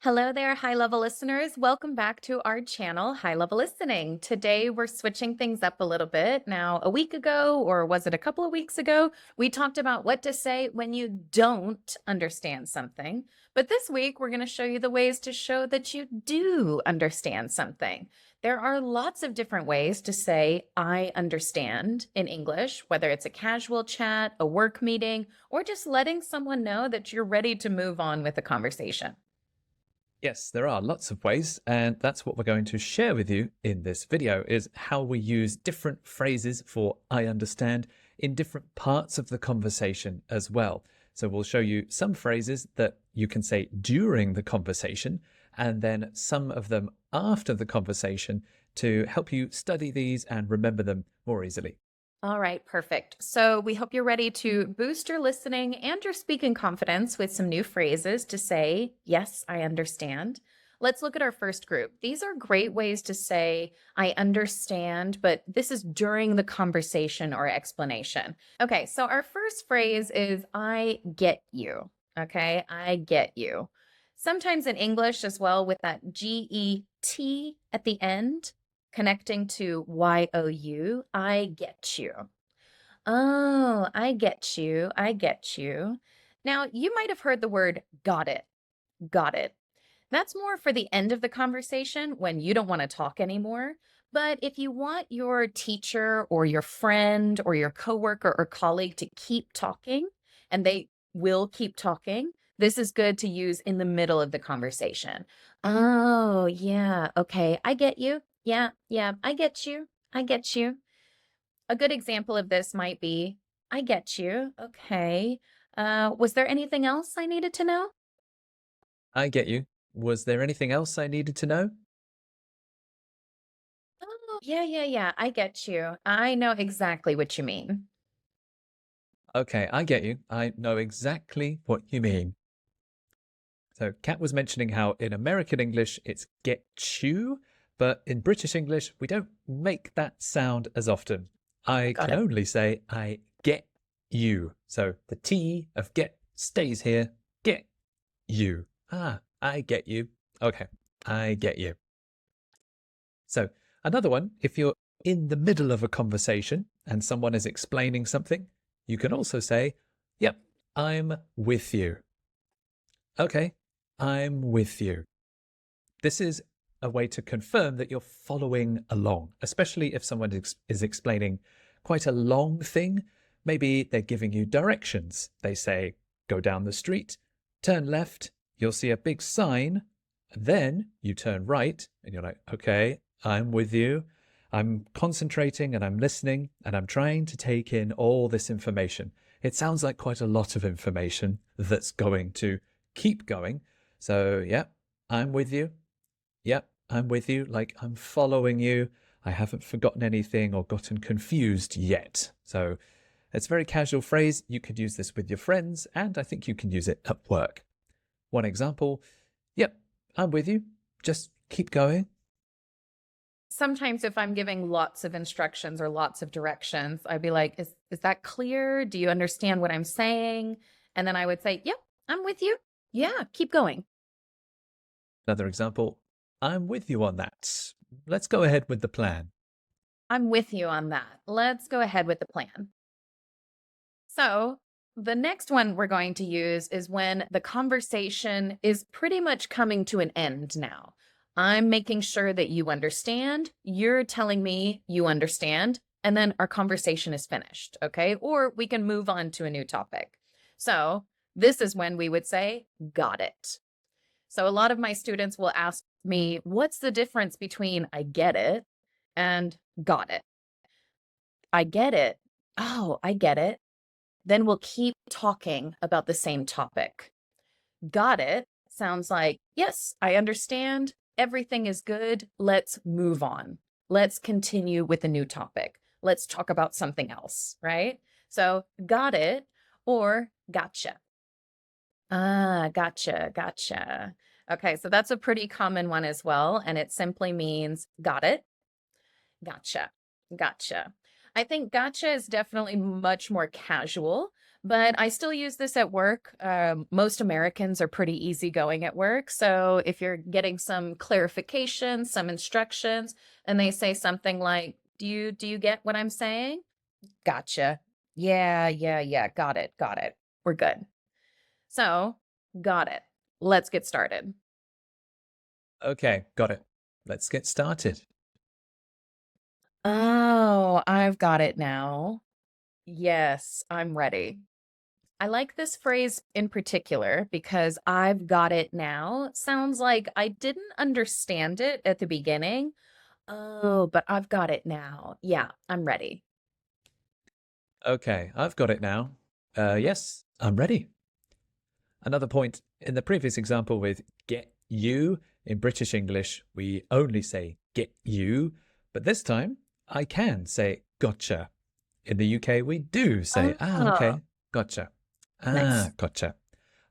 Hello there, high level listeners. Welcome back to our channel, High Level Listening. Today, we're switching things up a little bit. Now, a week ago, or was it a couple of weeks ago, we talked about what to say when you don't understand something. But this week, we're going to show you the ways to show that you do understand something. There are lots of different ways to say, I understand in English, whether it's a casual chat, a work meeting, or just letting someone know that you're ready to move on with the conversation. Yes, there are lots of ways, and that's what we're going to share with you in this video is how we use different phrases for I understand in different parts of the conversation as well. So we'll show you some phrases that you can say during the conversation and then some of them after the conversation to help you study these and remember them more easily. All right, perfect. So we hope you're ready to boost your listening and your speaking confidence with some new phrases to say, yes, I understand. Let's look at our first group. These are great ways to say, I understand, but this is during the conversation or explanation. Okay, so our first phrase is, I get you. Okay, I get you. Sometimes in English as well, with that GET at the end, connecting to YOU, I get you. Oh, I get you. I get you. Now, you might have heard the word got it. Got it. That's more for the end of the conversation when you don't want to talk anymore. But if you want your teacher or your friend or your coworker or colleague to keep talking, and they will keep talking, this is good to use in the middle of the conversation. Oh, yeah. Okay. I get you. Yeah. Yeah. I get you. I get you. A good example of this might be, I get you. Okay. Was there anything else I needed to know? I get you. Was there anything else I needed to know? Oh, yeah, yeah, yeah. I get you. I know exactly what you mean. Okay, I get you. I know exactly what you mean. So Kat was mentioning how in American English it's get you, but in British English we don't make that sound as often. I Got can it. only say I get you. So the T of get stays here. Get you. Ah, I get you. Okay, I get you. So another one, if you're in the middle of a conversation and someone is explaining something, you can also say, yep, I'm with you. Okay, I'm with you. This is a way to confirm that you're following along, especially if someone is explaining quite a long thing. Maybe they're giving you directions. They say, go down the street, turn left, you'll see a big sign, then you turn right, and you're like, okay, I'm with you. I'm concentrating and I'm listening and I'm trying to take in all this information. It sounds like quite a lot of information that's going to keep going. So, yeah, I'm with you. Yep, I'm with you. Like, I'm following you. I haven't forgotten anything or gotten confused yet. So it's a very casual phrase. You could use this with your friends, and I think you can use it at work. One example, yep, I'm with you. Just keep going. Sometimes if I'm giving lots of instructions or lots of directions, I'd be like, is that clear? Do you understand what I'm saying? And then I would say, yep, I'm with you. Yeah, keep going. Another example, I'm with you on that. Let's go ahead with the plan. I'm with you on that. Let's go ahead with the plan. So, the next one we're going to use is when the conversation is pretty much coming to an end now. I'm making sure that you understand, you're telling me you understand, and then our conversation is finished, okay? Or we can move on to a new topic. So, this is when we would say, got it. So, a lot of my students will ask me, what's the difference between I get it and got it? I get it. Oh, I get it. Then we'll keep talking about the same topic. Got it sounds like, yes, I understand. Everything is good. Let's move on. Let's continue with a new topic. Let's talk about something else, right? So, got it or gotcha. Ah, gotcha, gotcha. Okay, so that's a pretty common one as well. And it simply means got it, gotcha, gotcha. I think gotcha is definitely much more casual, but I still use this at work. Most Americans are pretty easygoing at work. So if you're getting some clarification, some instructions, and they say something like, do you get what I'm saying? Gotcha. Yeah, yeah, yeah. Got it. Got it. We're good. So, got it. Let's get started. Okay, got it. Let's get started. Oh, I've got it now. Yes, I'm ready. I like this phrase in particular because I've got it now sounds like I didn't understand it at the beginning. Oh, but I've got it now. Yeah, I'm ready. Okay, I've got it now. Yes, I'm ready. Another point in the previous example with get you, in British English, we only say get you, but this time I can say gotcha. In the UK, we do say, Oh, okay, gotcha. nice. Gotcha.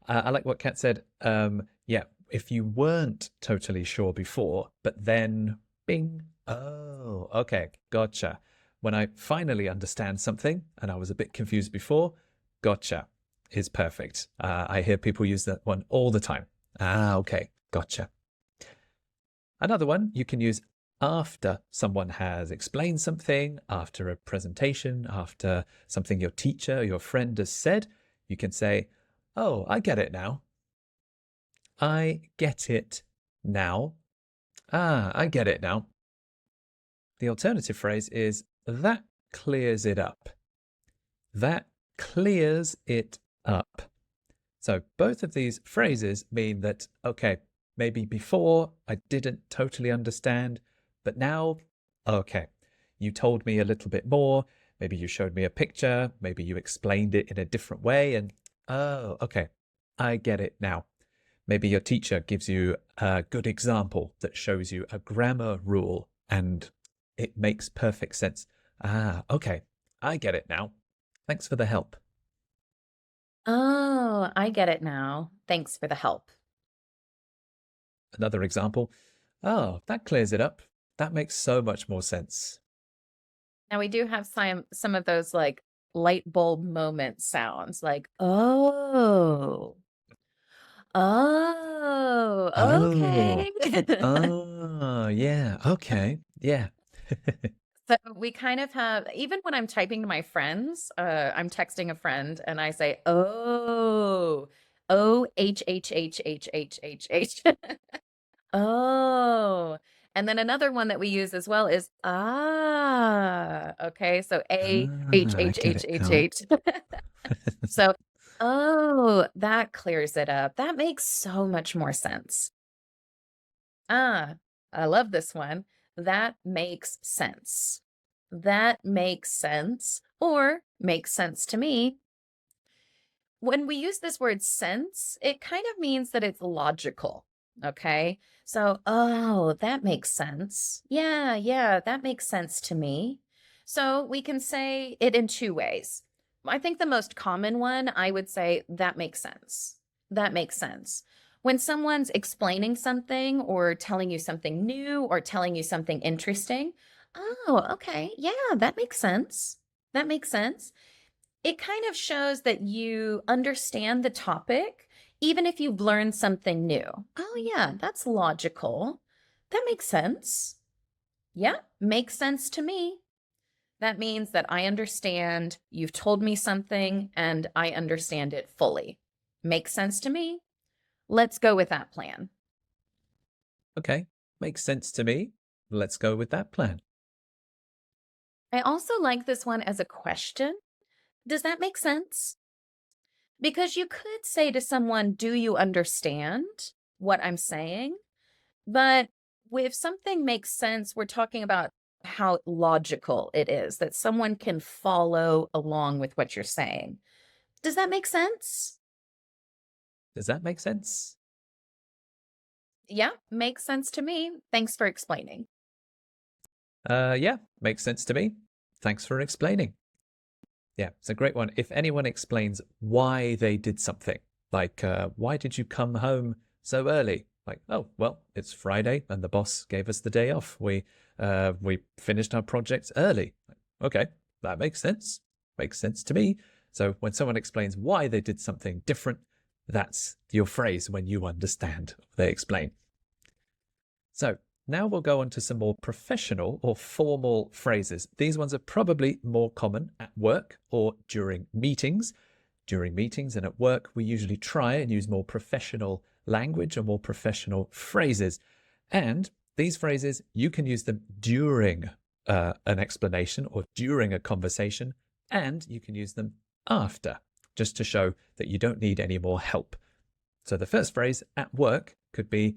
I like what Kat said. Yeah, if you weren't totally sure before, but then bing, oh, okay, gotcha. When I finally understand something and I was a bit confused before, gotcha is perfect. I hear people use that one all the time. Okay, gotcha. Another one you can use after someone has explained something, after a presentation, after something your teacher or your friend has said. You can say, oh, I get it now. I get it now. I get it now. The alternative phrase is, that clears it up. That clears it up. So both of these phrases mean that, okay, maybe before I didn't totally understand, but now, okay, you told me a little bit more. Maybe you showed me a picture. Maybe you explained it in a different way. And oh, okay, I get it now. Maybe your teacher gives you a good example that shows you a grammar rule and it makes perfect sense. Okay, I get it now. Thanks for the help. Oh, I get it now. Thanks for the help. Another example. Oh, that clears it up. That makes so much more sense. Now we do have some of those like light bulb moment sounds like, oh, oh, Oh, okay. oh, yeah. Okay. Yeah. So we kind of have, even when I'm typing to my friends, I'm texting a friend and I say, H. Oh. And then another one that we use as well is okay. So I get it now. H. So, oh, that clears it up. That makes so much more sense. Ah, I love this one. That makes sense. That makes sense, or makes sense to me. When we use this word sense, it kind of means that it's logical. Okay. So, oh, that makes sense. Yeah, yeah, that makes sense to me. So we can say it in two ways. I think the most common one, I would say, that makes sense. That makes sense. When someone's explaining something or telling you something new or telling you something interesting, oh, okay. Yeah, that makes sense. That makes sense. It kind of shows that you understand the topic, even if you've learned something new. Oh, yeah, that's logical. That makes sense. Yeah, makes sense to me. That means that I understand you've told me something and I understand it fully. Makes sense to me. Let's go with that plan. Okay. Makes sense to me. Let's go with that plan. I also like this one as a question. Does that make sense? Because you could say to someone, do you understand what I'm saying? But if something makes sense, we're talking about how logical it is, that someone can follow along with what you're saying. Does that make sense? Does that make sense? Yeah, makes sense to me. Thanks for explaining. Yeah, makes sense to me. Thanks for explaining. Yeah, it's a great one. If anyone explains why they did something, like, why did you come home so early? Like, oh, well, it's Friday and the boss gave us the day off. We finished our projects early. Okay, that makes sense. Makes sense to me. So when someone explains why they did something different, that's your phrase when you understand, they explain. So now we'll go on to some more professional or formal phrases. These ones are probably more common at work or during meetings. During meetings and at work, we usually try and use more professional language or more professional phrases. And these phrases, you can use them during an explanation or during a conversation, and you can use them after, just to show that you don't need any more help. So the first phrase at work could be,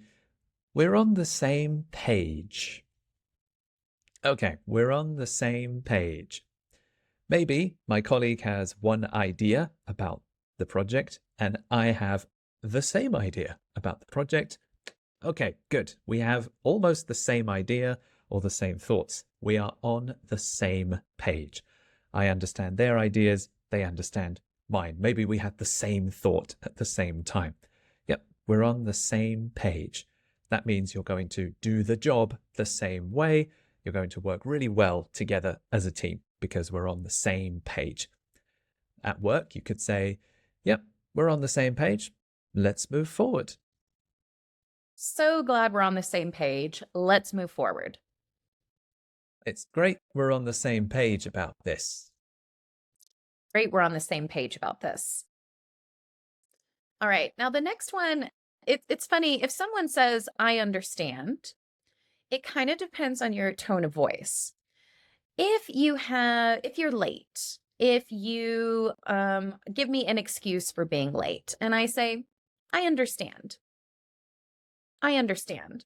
we're on the same page. Okay, we're on the same page. Maybe my colleague has one idea about the project and I have the same idea about the project. Okay, good. We have almost the same idea or the same thoughts. We are on the same page. I understand their ideas, they understand mine. Maybe we had the same thought at the same time. Yep, we're on the same page. That means you're going to do the job the same way. You're going to work really well together as a team because we're on the same page. At work, you could say, yep, we're on the same page. Let's move forward. So glad we're on the same page. Let's move forward. It's great we're on the same page about this. Great, we're on the same page about this. All right, now the next one, it's funny. If someone says, I understand, it kind of depends on your tone of voice. If you're late, if you give me an excuse for being late and I say, I understand. I understand.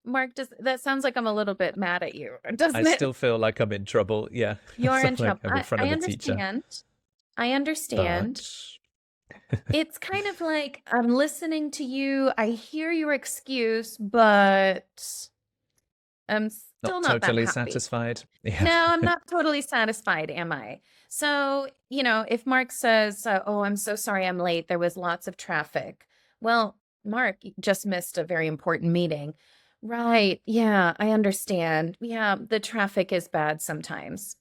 Mark, that sounds like I'm a little bit mad at you, doesn't it? I still feel like I'm in trouble. Yeah. You're in Like trouble. I'm in front I of a teacher. understand. I understand. But... It's kind of like I'm listening to you. I hear your excuse, but I'm still not totally that happy. Satisfied. Yeah. No, I'm not totally satisfied, am I? So, if Mark says, oh, I'm so sorry I'm late, there was lots of traffic. Well, Mark just missed a very important meeting. Right. Yeah, I understand. Yeah, the traffic is bad sometimes.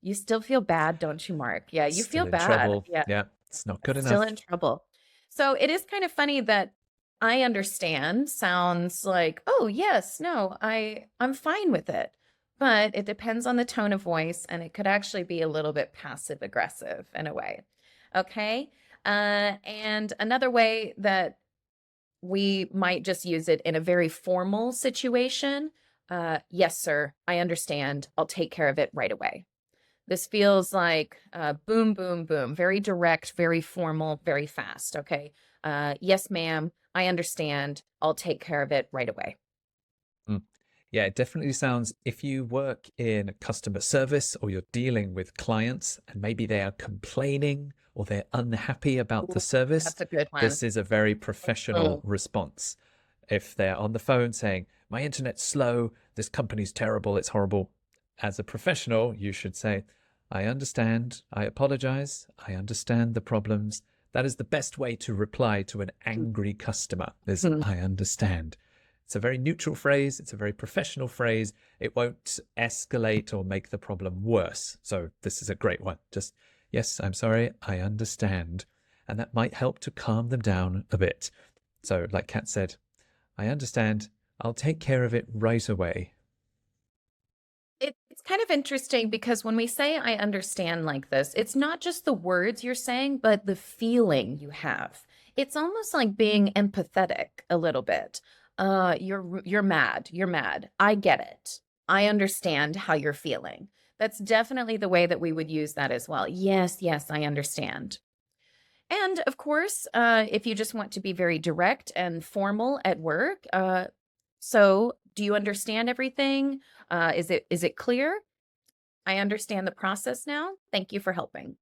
You still feel bad, don't you, Mark? Yeah, you Still feel in bad. trouble. Yeah. Yeah, it's not good Still enough. in trouble. So it is kind of funny that I understand sounds like, oh, yes, no, I'm fine with it. But it depends on the tone of voice, and it could actually be a little bit passive aggressive in a way. Okay. And another way that we might just use it in a very formal situation. Yes, sir, I understand. I'll take care of it right away. This feels like boom, boom, boom, very direct, very formal, very fast. Okay. Yes, ma'am, I understand. I'll take care of it right away. Yeah, it definitely sounds, if you work in customer service or you're dealing with clients and maybe they are complaining or they're unhappy about the service, That's a good one. this is a very professional response. If they're on the phone saying, my internet's slow, this company's terrible, it's horrible. As a professional, you should say, I understand, I apologize, I understand the problems. That is the best way to reply to an angry customer, is I understand. It's a very neutral phrase. It's a very professional phrase. It won't escalate or make the problem worse. So this is a great one. Just, yes, I'm sorry, I understand. And that might help to calm them down a bit. So like Kat said, I understand. I'll take care of it right away. It's kind of interesting because when we say I understand like this, it's not just the words you're saying, but the feeling you have. It's almost like being empathetic a little bit. You're mad. You're mad. I get it. I understand how you're feeling. That's definitely the way that we would use that as well. Yes, yes, I understand. And of course, if you just want to be very direct and formal at work, so do you understand everything? Is it clear? I understand the process now. Thank you for helping.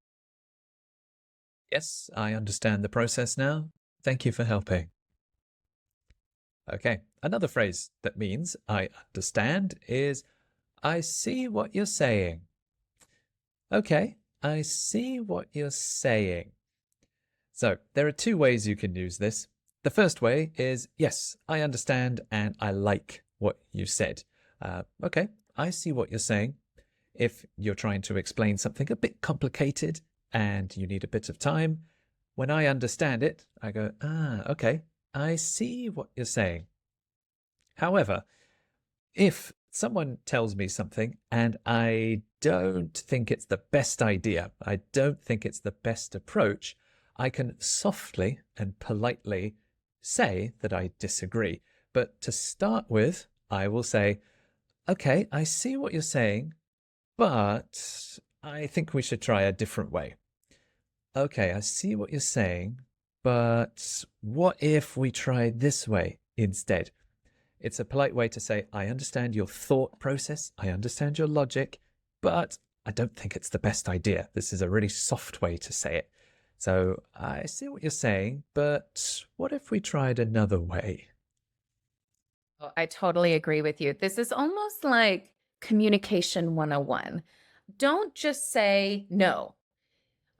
Yes, I understand the process now. Thank you for helping. Okay, another phrase that means I understand is I see what you're saying. Okay, I see what you're saying. So there are two ways you can use this. The first way is, yes, I understand and I like what you said. Okay, I see what you're saying. if you're trying to explain something a bit complicated and you need a bit of time, when I understand it, I go, okay, I see what you're saying. However, if someone tells me something and I don't think it's the best idea, I don't think it's the best approach, I can softly and politely say that I disagree. But to start with, I will say, okay, I see what you're saying, but I think we should try a different way. Okay, I see what you're saying, but what if we try this way instead? It's a polite way to say, I understand your thought process, I understand your logic, but I don't think it's the best idea. This is a really soft way to say it. So I see what you're saying, but what if we tried another way? Oh, I totally agree with you. This is almost like communication 101. Don't just say no.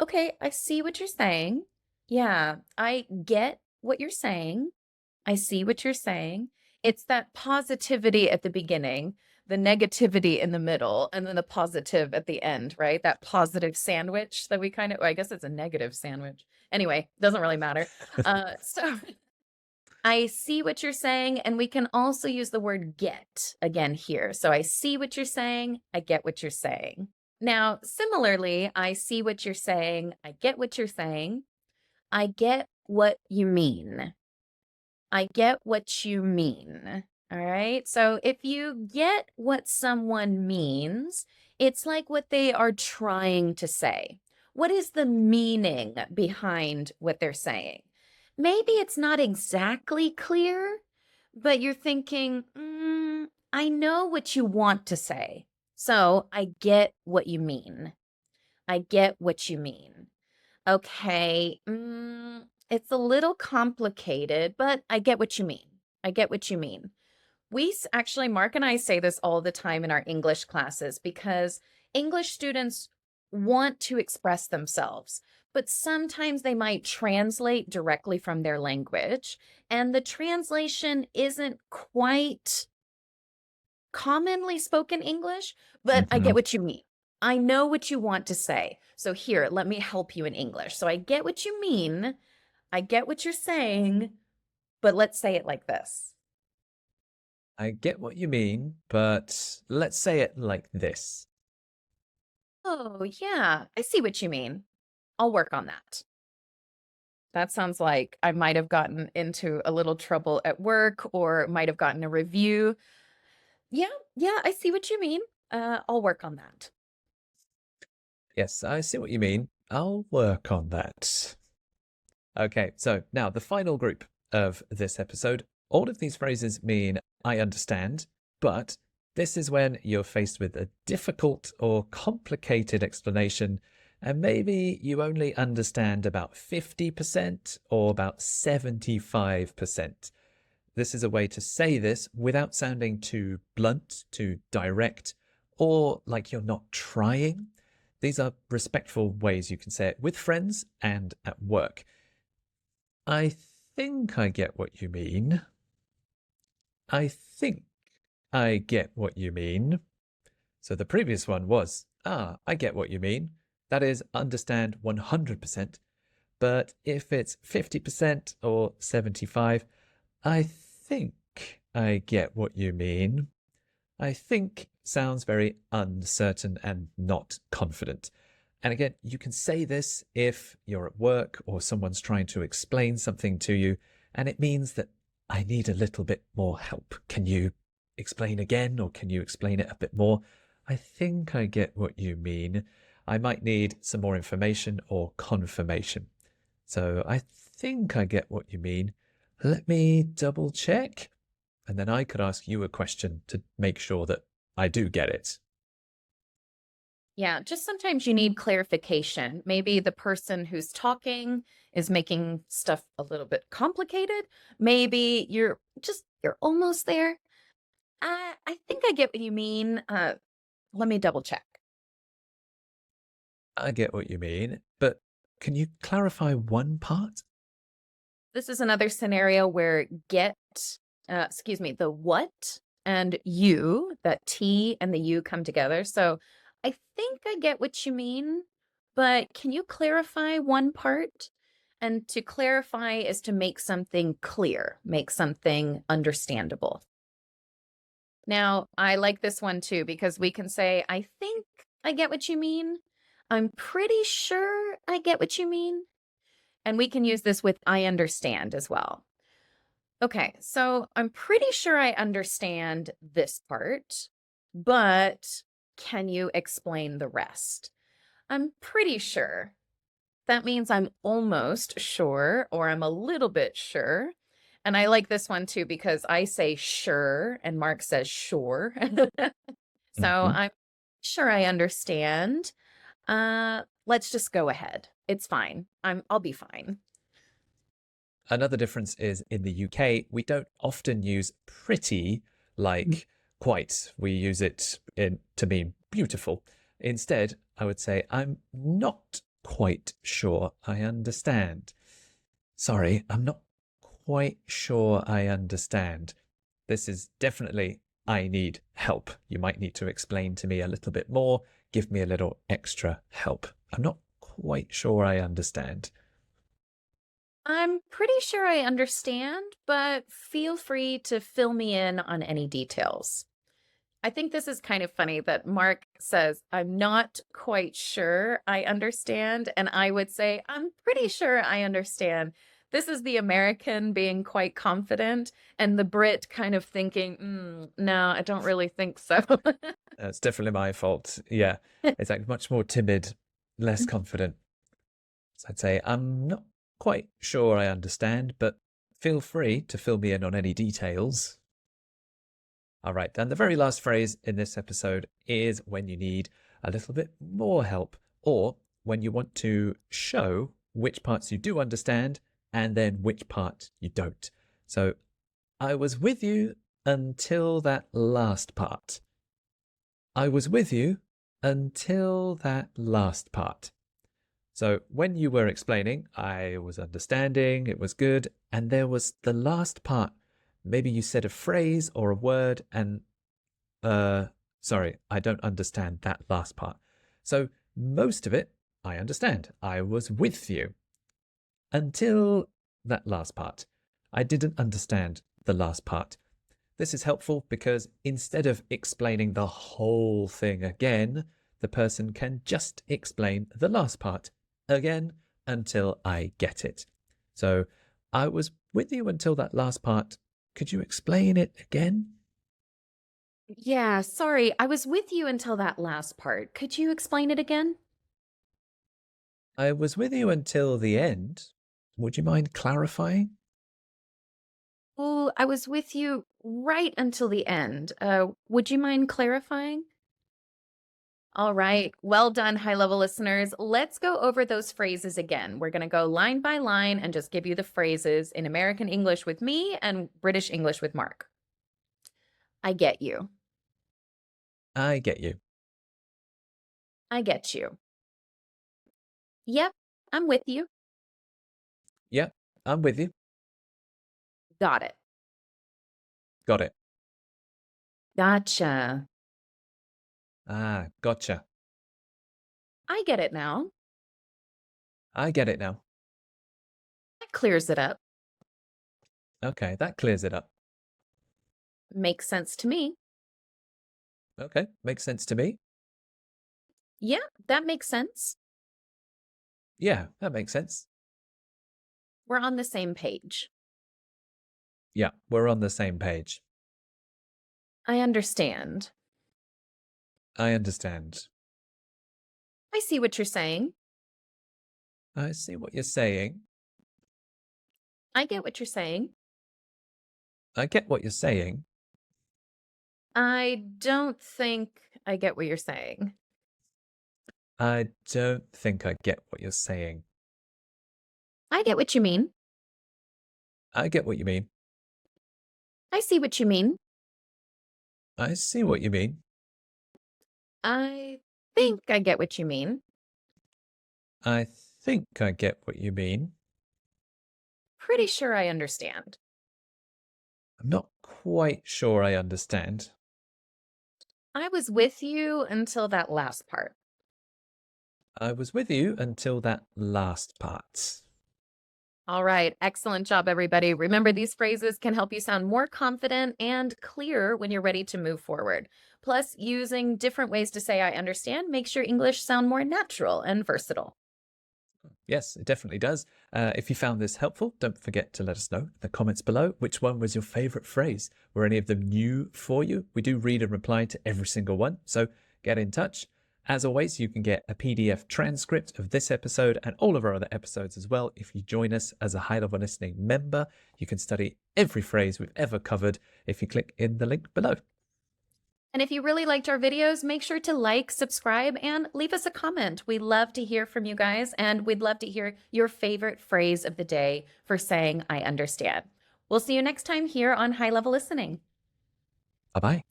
Okay, I see what you're saying. Yeah, I get what you're saying. I see what you're saying. It's that positivity at the beginning, the negativity in the middle, and then the positive at the end, right? That positive sandwich that we kind of, I guess it's a negative sandwich. Anyway, doesn't really matter. So I see what you're saying, and we can also use the word get again here. So I see what you're saying, I get what you're saying. Now, similarly, I see what you're saying, I get what you're saying, I get what you mean. I get what you mean. All right. So if you get what someone means, it's like what they are trying to say. What is the meaning behind what they're saying? Maybe it's not exactly clear, but you're thinking, I know what you want to say. So I get what you mean. I get what you mean. Okay, it's a little complicated, but I get what you mean. I get what you mean. Actually, Mark and I say this all the time in our English classes because English students want to express themselves, but sometimes they might translate directly from their language, and the translation isn't quite commonly spoken English, but I get Mhm. what you mean. I know what you want to say. So here, let me help you in English. So I get what you mean. I get what you're saying, but let's say it like this. I get what you mean, but let's say it like this. Oh, yeah, I see what you mean. I'll work on that. That sounds like I might have gotten into a little trouble at work or might have gotten a review. Yeah, yeah, I see what you mean. I'll work on that. Yes, I see what you mean. I'll work on that. Okay, so now the final group of this episode. All of these phrases mean I understand, but this is when you're faced with a difficult or complicated explanation, and maybe you only understand about 50% or about 75%. This is a way to say this without sounding too blunt, too direct, or like you're not trying. These are respectful ways you can say it with friends and at work. I think I get what you mean. I think I get what you mean. So the previous one was, I get what you mean. That is, understand 100%. But if it's 50% or 75, I think I get what you mean. I think sounds very uncertain and not confident. And again, you can say this if you're at work or someone's trying to explain something to you, and it means that I need a little bit more help. Can you explain again, or can you explain it a bit more? I think I get what you mean. I might need some more information or confirmation. So I think I get what you mean. Let me double check. And then I could ask you a question to make sure that I do get it. Yeah, just sometimes you need clarification. Maybe the person who's talking is making stuff a little bit complicated. Maybe you're almost there. I think I get what you mean. Let me double check. I get what you mean, but can you clarify one part? This is another scenario where the what and you, that T and the U come together. So I think I get what you mean, but can you clarify one part? And to clarify is to make something clear, make something understandable. Now, I like this one too because we can say, I think I get what you mean. I'm pretty sure I get what you mean. And we can use this with I understand as well. Okay, so I'm pretty sure I understand this part, but can you explain the rest? I'm pretty sure. That means I'm almost sure, or I'm a little bit sure. And I like this one too because I say sure and Mark says sure. So Hmm. I'm sure I understand. Let's just go ahead. It's fine. I'll be fine. Another difference is in the UK, we don't often use pretty like quite. We use it to mean beautiful. Instead, I would say, I'm not quite sure I understand. Sorry, I'm not quite sure I understand. This is definitely, I need help. You might need to explain to me a little bit more, give me a little extra help. I'm not quite sure I understand. I'm pretty sure I understand, but feel free to fill me in on any details. I think this is kind of funny that Mark says, I'm not quite sure I understand. And I would say, I'm pretty sure I understand. This is the American being quite confident, and the Brit kind of thinking, no, I don't really think so. It's definitely my fault. Yeah, it's like much more timid, less confident. So I'd say, I'm not quite sure I understand, but feel free to fill me in on any details. All right, and the very last phrase in this episode is when you need a little bit more help, or when you want to show which parts you do understand and then which part you don't. So, I was with you until that last part. I was with you until that last part. So when you were explaining, I was understanding, it was good, and there was the last part. Maybe you said a phrase or a word, and sorry, I don't understand that last part. So most of it, I understand. I was with you until that last part. I didn't understand the last part. This is helpful because instead of explaining the whole thing again, the person can just explain the last part again until I get it. So I was with you until that last part. Could you explain it again? Yeah, sorry, I was with you until that last part. Could you explain it again? I was with you until the end. Would you mind clarifying? Oh, I was with you right until the end. Would you mind clarifying? All right. Well done, high level listeners. Let's go over those phrases again. We're going to go line by line and just give you the phrases in American English with me and British English with Mark. I get you. I get you. I get you. Yep, I'm with you. Yeah, I'm with you. Got it. Got it. Gotcha. Ah, gotcha. I get it now. I get it now. That clears it up. Okay, that clears it up. Makes sense to me. Okay, makes sense to me. Yeah, that makes sense. Yeah, that makes sense. We're on the same page. Yeah, we're on the same page. I understand. I understand. I see what you're saying. I see what you're saying. I get what you're saying. I get what you're saying. I don't think I get what you're saying. I don't think I get what you're saying. I get what you mean. I get what you mean. I see what you mean. I see what you mean. I think I get what you mean. I think I get what you mean. Pretty sure I understand. I'm not quite sure I understand. I was with you until that last part. I was with you until that last part. All right. Excellent job, everybody. Remember, these phrases can help you sound more confident and clear when you're ready to move forward. Plus, using different ways to say I understand makes your English sound more natural and versatile. Yes, it definitely does. If you found this helpful, don't forget to let us know in the comments below which one was your favorite phrase. Were any of them new for you? We do read and reply to every single one, so get in touch. As always, you can get a PDF transcript of this episode and all of our other episodes as well. If you join us as a High Level Listening member, you can study every phrase we've ever covered if you click in the link below. And if you really liked our videos, make sure to like, subscribe, and leave us a comment. We love to hear from you guys, and we'd love to hear your favorite phrase of the day for saying I understand. We'll see you next time here on High Level Listening. Bye bye.